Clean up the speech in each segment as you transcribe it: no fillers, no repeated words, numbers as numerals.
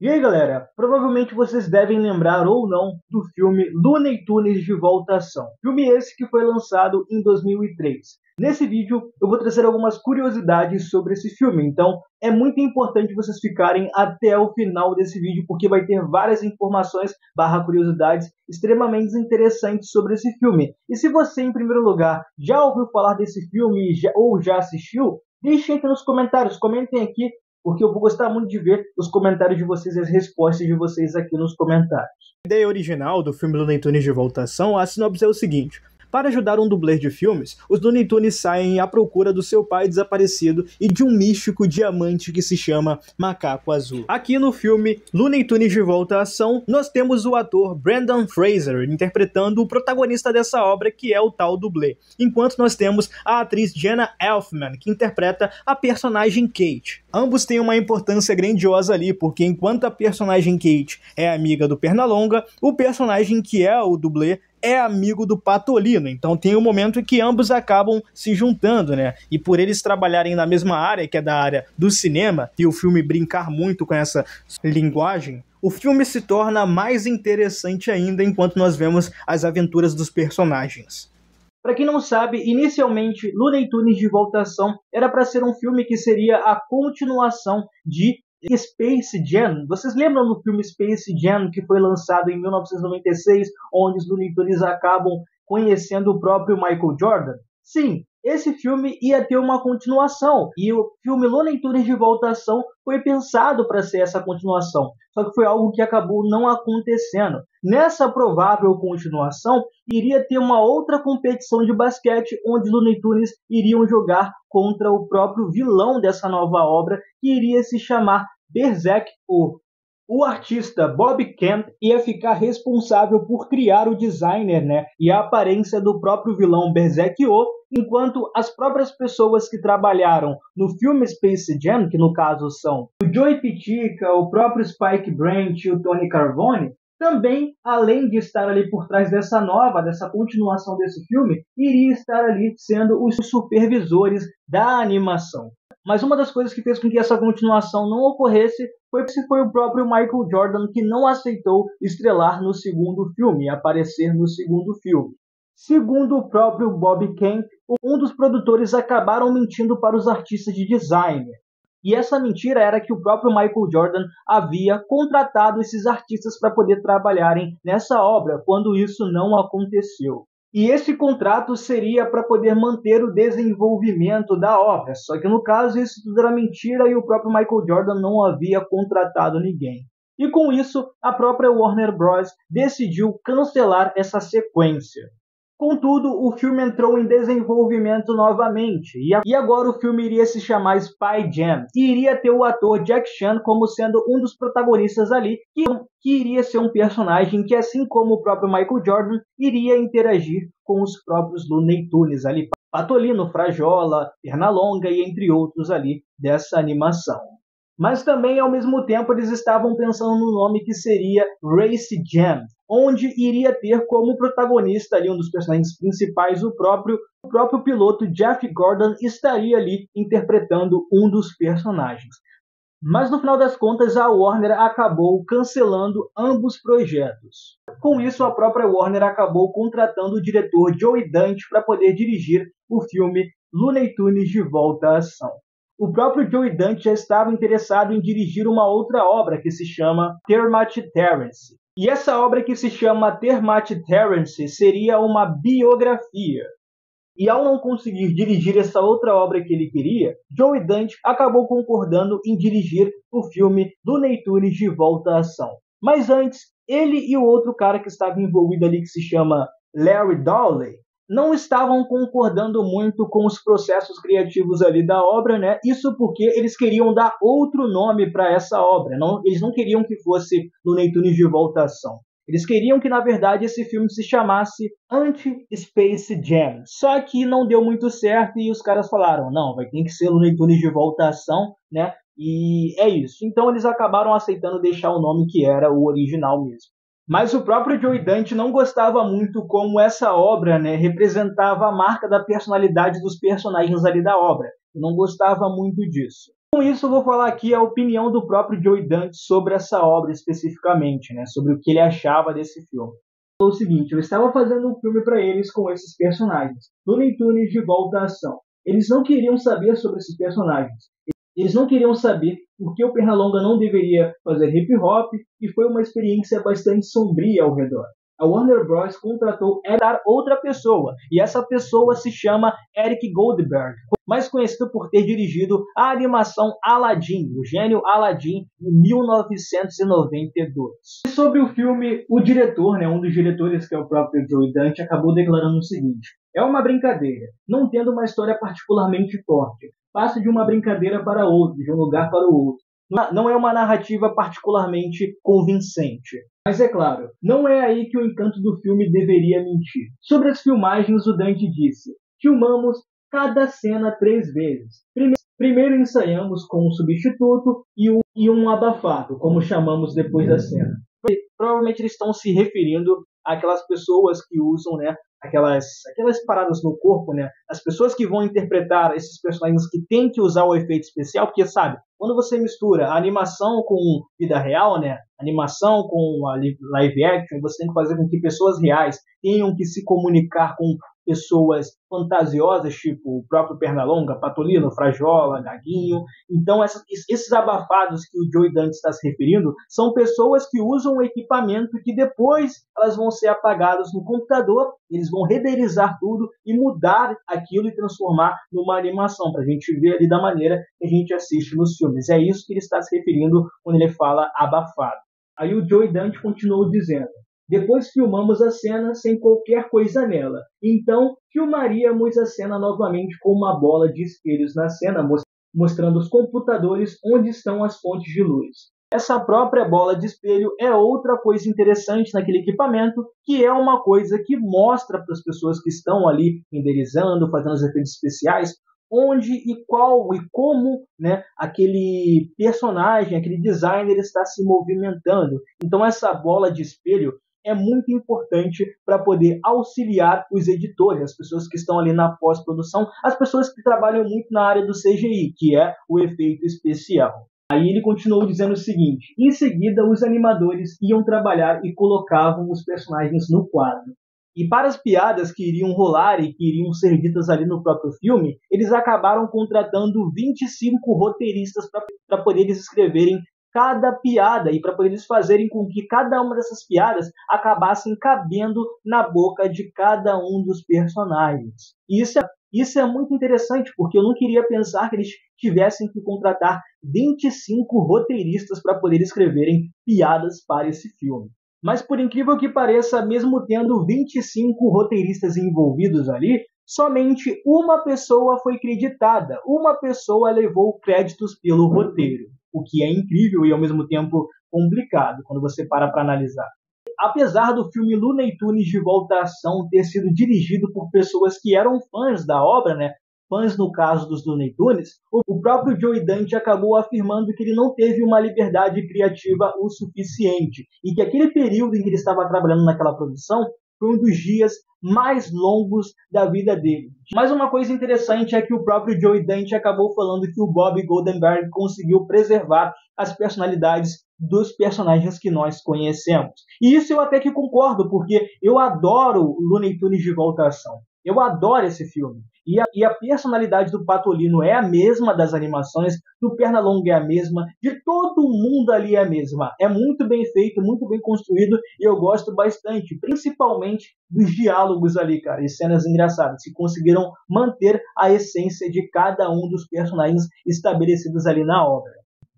E aí galera, provavelmente vocês devem lembrar ou não do filme Looney Tunes de Volta à Ação. Filme esse que foi lançado em 2003. Nesse vídeo eu vou trazer algumas curiosidades sobre esse filme, então é muito importante vocês ficarem até o final desse vídeo porque vai ter várias informações curiosidades extremamente interessantes sobre esse filme. E se você, em primeiro lugar, já ouviu falar desse filme ou já assistiu, deixem aqui nos comentários, comentem aqui, porque eu vou gostar muito de ver os comentários de vocês e as respostas de vocês aqui nos comentários. A ideia original do filme Looney Tunes de Volta à Ação, a sinopse é o seguinte: para ajudar um dublê de filmes, os Looney Tunes saem à procura do seu pai desaparecido e de um místico diamante que se chama Macaco Azul. Aqui no filme Looney Tunes de Volta à Ação, nós temos o ator Brendan Fraser interpretando o protagonista dessa obra, que é o tal dublê, enquanto nós temos a atriz Jenna Elfman, que interpreta a personagem Kate. Ambos têm uma importância grandiosa ali, porque enquanto a personagem Kate é amiga do Pernalonga, o personagem que é o dublê é amigo do Patolino, então tem um momento em que ambos acabam se juntando, né? E por eles trabalharem na mesma área, que é da área do cinema, e o filme brincar muito com essa linguagem, o filme se torna mais interessante ainda enquanto nós vemos as aventuras dos personagens. Para quem não sabe, inicialmente Looney Tunes de Volta à Ação era para ser um filme que seria a continuação de Space Jam. Vocês lembram do filme Space Jam, que foi lançado em 1996, onde os Looney Tunes acabam conhecendo o próprio Michael Jordan? Sim, esse filme ia ter uma continuação, e o filme Looney Tunes de Volta à Ação foi pensado para ser essa continuação, só que foi algo que acabou não acontecendo. Nessa provável continuação, iria ter uma outra competição de basquete, onde os Looney Tunes iriam jogar contra o próprio vilão dessa nova obra, que iria se chamar Berserk. O artista Bob Kent ia ficar responsável por criar o designer, né, e a aparência do próprio vilão Berserk-O, enquanto as próprias pessoas que trabalharam no filme Space Jam, que no caso são o Joey Pitica, o próprio Spike Branch e o Tony Carvone, também, além de estar ali por trás dessa continuação desse filme, iria estar ali sendo os supervisores da animação. Mas uma das coisas que fez com que essa continuação não ocorresse foi o próprio Michael Jordan, que não aceitou estrelar no segundo filme, aparecer no segundo filme. Segundo o próprio Bob Kent, um dos produtores acabaram mentindo para os artistas de design. E essa mentira era que o próprio Michael Jordan havia contratado esses artistas para poder trabalharem nessa obra, quando isso não aconteceu. E esse contrato seria para poder manter o desenvolvimento da obra, só que no caso isso tudo era mentira e o próprio Michael Jordan não havia contratado ninguém. E com isso, a própria Warner Bros. Decidiu cancelar essa sequência. Contudo, o filme entrou em desenvolvimento novamente, e agora o filme iria se chamar Spy Jam, e iria ter o ator Jack Chan como sendo um dos protagonistas ali, que iria ser um personagem que, assim como o próprio Michael Jordan, iria interagir com os próprios Looney Tunes ali, Patolino, Frajola, Pernalonga e entre outros ali dessa animação. Mas também, ao mesmo tempo, eles estavam pensando no nome que seria Race Jam, onde iria ter como protagonista ali um dos personagens principais, o próprio piloto Jeff Gordon estaria ali interpretando um dos personagens. Mas no final das contas a Warner acabou cancelando ambos projetos. Com isso, a própria Warner acabou contratando o diretor Joey Dante para poder dirigir o filme Looney Tunes de Volta à Ação. O próprio Joey Dante já estava interessado em dirigir uma outra obra que se chama Termite Terrence. E essa obra que se chama Termite Terrence seria uma biografia. E ao não conseguir dirigir essa outra obra que ele queria, Joey Dante acabou concordando em dirigir o filme Looney Tunes de Volta à Ação. Mas antes, ele e o outro cara que estava envolvido ali, que se chama Larry Dowley, não estavam concordando muito com os processos criativos ali da obra, né? Isso porque eles queriam dar outro nome para essa obra. Eles não queriam que fosse Looney Tunes de Volta à Ação. Eles queriam que, na verdade, esse filme se chamasse Anti-Space Jam. Só que não deu muito certo e os caras falaram, não, vai ter que ser Looney Tunes de Volta à Ação, né? E é isso. Então eles acabaram aceitando deixar o nome que era o original mesmo. Mas o próprio Joey Dante não gostava muito como essa obra, né, representava a marca da personalidade dos personagens ali da obra. Não gostava muito disso. Com isso, eu vou falar aqui a opinião do próprio Joe Dante sobre essa obra especificamente, né? Sobre o que ele achava desse filme. É o seguinte, eu estava fazendo um filme para eles com esses personagens, Looney Tunes de volta à ação. Eles não queriam saber sobre esses personagens. Eles não queriam saber por que o Pernalonga não deveria fazer hip hop, e foi uma experiência bastante sombria ao redor. A Warner Bros. Contratou outra pessoa, e essa pessoa se chama Eric Goldberg, mais conhecido por ter dirigido a animação Aladdin, o gênio Aladdin, em 1992. E sobre o filme, o diretor, um dos diretores, que é o próprio Joe Dante, acabou declarando o seguinte: é uma brincadeira, não tendo uma história particularmente forte. Passa de uma brincadeira para outra, de um lugar para o outro. Não é uma narrativa particularmente convincente. Mas é claro, não é aí que o encanto do filme deveria mentir. Sobre as filmagens, o Dante disse: filmamos cada cena 3 vezes. Primeiro ensaiamos com um substituto e um abafado, como chamamos depois da cena. Provavelmente eles estão se referindo àquelas pessoas que usam, aquelas paradas no corpo, as pessoas que vão interpretar esses personagens que têm que usar o efeito especial, porque sabe, quando você mistura a animação com vida real, animação com a live action, você tem que fazer com que pessoas reais tenham que se comunicar com pessoas fantasiosas, tipo o próprio Pernalonga, Patolino, Frajola, Gaguinho. Então, esses abafados que o Joe Dante está se referindo são pessoas que usam um equipamento que depois elas vão ser apagadas no computador, eles vão renderizar tudo e mudar aquilo e transformar numa animação, para a gente ver ali da maneira que a gente assiste nos filmes. É isso que ele está se referindo quando ele fala abafado. Aí o Joe Dante continuou dizendo: depois filmamos a cena sem qualquer coisa nela. Então, filmaríamos a cena novamente com uma bola de espelhos na cena, mostrando os computadores onde estão as fontes de luz. Essa própria bola de espelho é outra coisa interessante naquele equipamento, que é uma coisa que mostra para as pessoas que estão ali renderizando, fazendo os efeitos especiais, onde e qual e como aquele personagem, aquele designer está se movimentando. Então essa bola de espelho é muito importante para poder auxiliar os editores, as pessoas que estão ali na pós-produção, as pessoas que trabalham muito na área do CGI, que é o efeito especial. Aí ele continuou dizendo o seguinte: em seguida os animadores iam trabalhar e colocavam os personagens no quadro. E para as piadas que iriam rolar e que iriam ser ditas ali no próprio filme, eles acabaram contratando 25 roteiristas para poder eles escreverem cada piada e para poder eles fazerem com que cada uma dessas piadas acabassem cabendo na boca de cada um dos personagens. E isso é muito interessante, porque eu não queria pensar que eles tivessem que contratar 25 roteiristas para poder escreverem piadas para esse filme. Mas por incrível que pareça, mesmo tendo 25 roteiristas envolvidos ali, somente uma pessoa foi creditada, uma pessoa levou créditos pelo roteiro, o que é incrível e ao mesmo tempo complicado quando você para analisar. Apesar do filme Looney Tunes de volta à ação ter sido dirigido por pessoas que eram fãs da obra, fãs no caso dos Looney Tunes, o próprio Joe Dante acabou afirmando que ele não teve uma liberdade criativa o suficiente e que aquele período em que ele estava trabalhando naquela produção foi um dos dias mais longos da vida dele. Mas uma coisa interessante é que o próprio Joe Dante acabou falando que o Bob Goldenberg conseguiu preservar as personalidades dos personagens que nós conhecemos. E isso eu até que concordo, porque eu adoro Looney Tunes de volta à ação. Eu adoro esse filme. E a personalidade do Patolino é a mesma das animações, do Pernalonga é a mesma, de todo mundo ali é a mesma. É muito bem feito, muito bem construído e eu gosto bastante, principalmente dos diálogos ali, cara, e cenas engraçadas, que conseguiram manter a essência de cada um dos personagens estabelecidos ali na obra.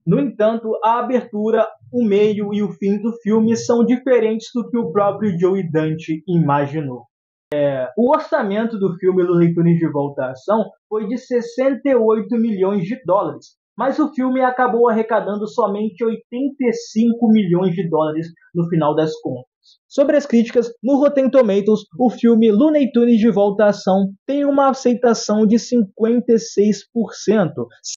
No entanto, a abertura, o meio e o fim do filme são diferentes do que o próprio Joe Dante imaginou. O orçamento do filme Looney Tunes de volta à ação foi de 68 milhões de dólares, mas o filme acabou arrecadando somente 85 milhões de dólares no final das contas. Sobre as críticas, no Rotten Tomatoes, o filme Looney Tunes de volta à ação tem uma aceitação de 56%,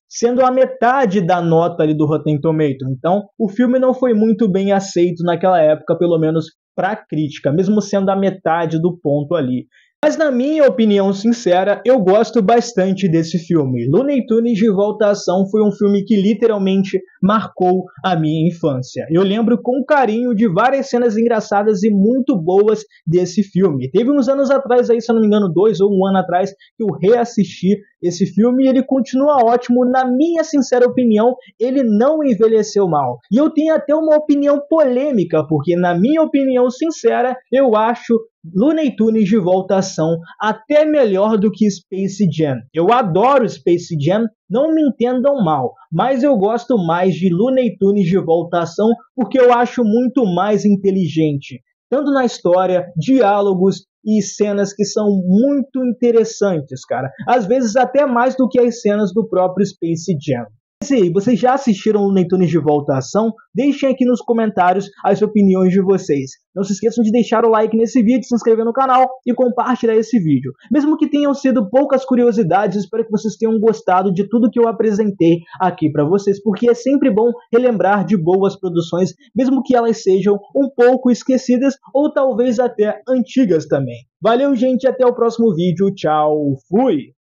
sendo a metade da nota ali do Rotten Tomatoes. Então, o filme não foi muito bem aceito naquela época, pelo menos para a crítica, mesmo sendo a metade do ponto ali. Mas na minha opinião sincera, eu gosto bastante desse filme. Looney Tunes de Volta à Ação foi um filme que literalmente marcou a minha infância. Eu lembro com carinho de várias cenas engraçadas e muito boas desse filme. Teve uns anos atrás, aí, se eu não me engano, 2 ou 1 ano atrás, que eu reassisti esse filme e ele continua ótimo. Na minha sincera opinião, ele não envelheceu mal. E eu tenho até uma opinião polêmica, porque na minha opinião sincera, eu acho Looney Tunes de Volta à Ação até melhor do que Space Jam. Eu adoro Space Jam, não me entendam mal, mas eu gosto mais de Looney Tunes de Volta à Ação porque eu acho muito mais inteligente, tanto na história, diálogos e cenas que são muito interessantes, cara. Às vezes até mais do que as cenas do próprio Space Jam. E aí, vocês já assistiram Looney Tunes de Volta à Ação? Deixem aqui nos comentários as opiniões de vocês. Não se esqueçam de deixar o like nesse vídeo, se inscrever no canal e compartilhar esse vídeo. Mesmo que tenham sido poucas curiosidades, espero que vocês tenham gostado de tudo que eu apresentei aqui para vocês, porque é sempre bom relembrar de boas produções, mesmo que elas sejam um pouco esquecidas ou talvez até antigas também. Valeu, gente, até o próximo vídeo. Tchau, fui!